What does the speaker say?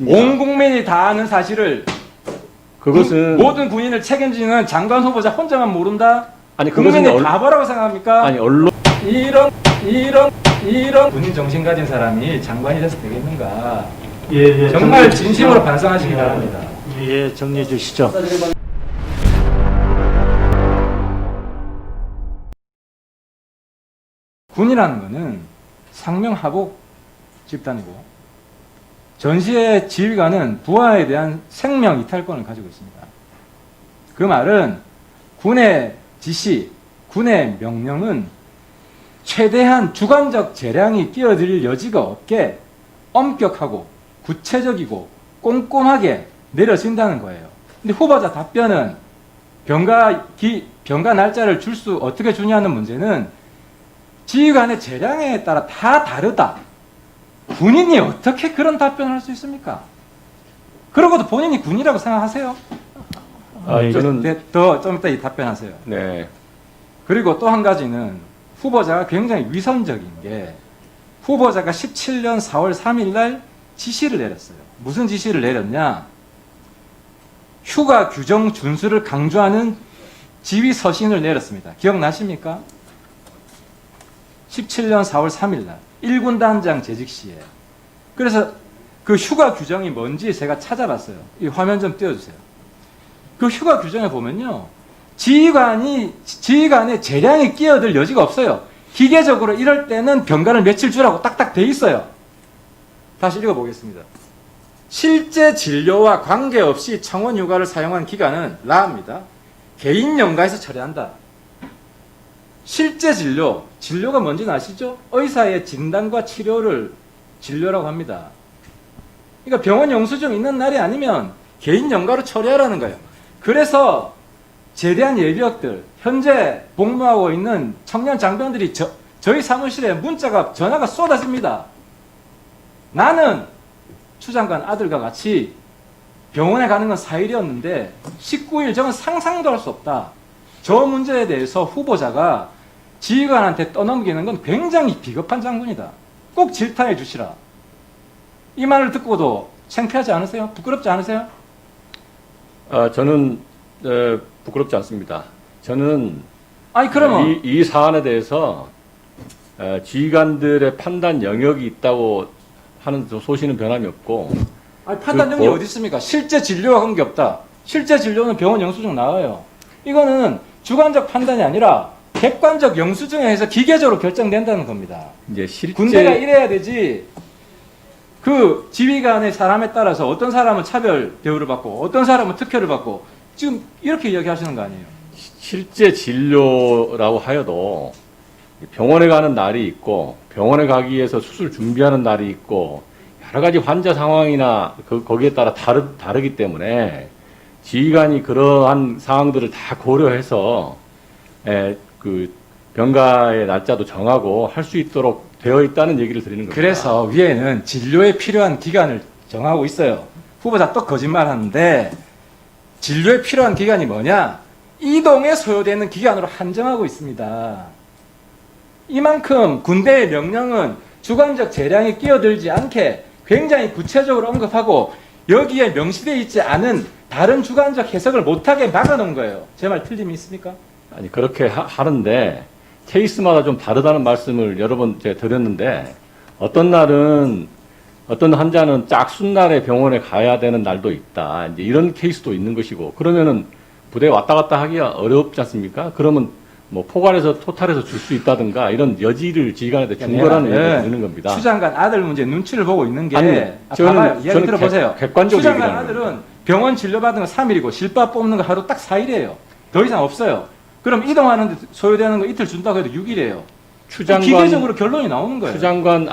온 국민이 다 아는 사실을 그것은 모든 군인을 책임지는 장관 후보자 혼자만 모른다? 아니 그것은 국민이 바보라고 생각합니까? 아니 언론 이런 군인 정신 가진 사람이 장관이 돼서 되겠는가? 예, 정말 정리해 진심으로 주시죠. 반성하시기 바랍니다. 예, 정리해 주시죠. 군이라는 것은 상명하복 집단이고 전시의 지휘관은 부하에 대한 생명 이탈권을 가지고 있습니다. 그 말은 군의 지시, 군의 명령은 최대한 주관적 재량이 끼어들 여지가 없게 엄격하고 구체적이고 꼼꼼하게 내려진다는 거예요. 근데 후보자 답변은 병가 날짜를 줄 수 어떻게 주냐는 문제는 지휘관의 재량에 따라 다 다르다. 군인이 어떻게 그런 답변을 할 수 있습니까? 그러고도 본인이 군이라고 생각하세요? 저는 좀 이따 이 답변하세요. 네 그리고 또 한 가지는 후보자가 굉장히 위선적인 게 후보자가 17년 4월 3일 날 지시를 내렸어요. 무슨 지시를 내렸냐? 휴가 규정 준수를 강조하는 지휘 서신을 내렸습니다. 기억나십니까? 17년 4월 3일 날 1군 단장 재직 시에. 그래서 그 휴가 규정이 뭔지 제가 찾아봤어요. 이 화면 좀 띄워주세요. 그 휴가 규정에 보면요. 지휘관의 재량이 끼어들 여지가 없어요. 기계적으로 이럴 때는 병가를 며칠 주라고 딱딱 돼 있어요. 다시 읽어보겠습니다. 실제 진료와 관계없이 청원 휴가를 사용한 기간은 라입니다. 개인 연가에서 처리한다. 실제 진료가 뭔지는 아시죠? 의사의 진단과 치료를 진료라고 합니다. 그러니까 병원 영수증 있는 날이 아니면 개인 연가로 처리하라는 거예요. 그래서 제대한 예비역들, 현재 복무하고 있는 청년 장병들이 저희 사무실에 전화가 쏟아집니다. 나는 추 장관 아들과 같이 병원에 가는 건 4일이었는데 19일 저건 상상도 할 수 없다. 저 문제에 대해서 후보자가 지휘관한테 떠넘기는 건 굉장히 비겁한 장군이다. 꼭 질타해 주시라. 이 말을 듣고도 창피하지 않으세요? 부끄럽지 않으세요? 저는 부끄럽지 않습니다. 저는 아니 그러면 이 사안에 대해서 지휘관들의 판단 영역이 있다고 하는 소신은 변함이 없고 아니, 판단력이 어디 있습니까? 실제 진료와 관계없다. 실제 진료는 병원 영수증 나와요. 이거는 주관적 판단이 아니라 객관적 영수증에 의해서 기계적으로 결정된다는 겁니다. 이제 실제 군대가 이래야 되지. 그 지휘관의 사람에 따라서 어떤 사람은 차별 대우를 받고 어떤 사람은 특혜를 받고 지금 이렇게 이야기하시는 거 아니에요? 실제 진료라고 하여도 병원에 가는 날이 있고 병원에 가기 위해서 수술 준비하는 날이 있고 여러 가지 환자 상황이나 거기에 따라 다르기 때문에 지휘관이 그러한 사항들을 다 고려해서 그 병가의 날짜도 정하고 할 수 있도록 되어 있다는 얘기를 드리는 겁니다. 그래서 위에는 진료에 필요한 기간을 정하고 있어요. 후보자 또 거짓말 하는데 진료에 필요한 기간이 뭐냐? 이동에 소요되는 기간으로 한정하고 있습니다. 이만큼 군대의 명령은 주관적 재량이 끼어들지 않게 굉장히 구체적으로 언급하고 여기에 명시되어 있지 않은 다른 주관적 해석을 못하게 막아놓은 거예요. 제 말 틀림이 있습니까? 아니 그렇게 하는데 케이스마다 좀 다르다는 말씀을 여러 번 제가 드렸는데 어떤 날은 어떤 환자는 짝순날에 병원에 가야 되는 날도 있다. 이제 이런 케이스도 있는 것이고 그러면은 부대에 왔다 갔다 하기가 어렵지 않습니까? 그러면 뭐 포괄해서 토탈해서 줄 수 있다든가 이런 여지를 지휘관한테 준 거라는 얘기를 드리는 겁니다. 추 장관 아들 문제 눈치를 보고 있는 게 아니, 봐봐요. 이야기 들어보세요. 객관적으로 추 장관 얘기하는 아들은 병원 진료 받은 거 3일이고 실밥 뽑는 거 하루 딱 4일이에요. 더 이상 없어요. 그럼 이동하는데 소요되는 거 이틀 준다고 해도 6일이에요. 추 장관 기계적으로 결론이 나오는 거예요. 추 장관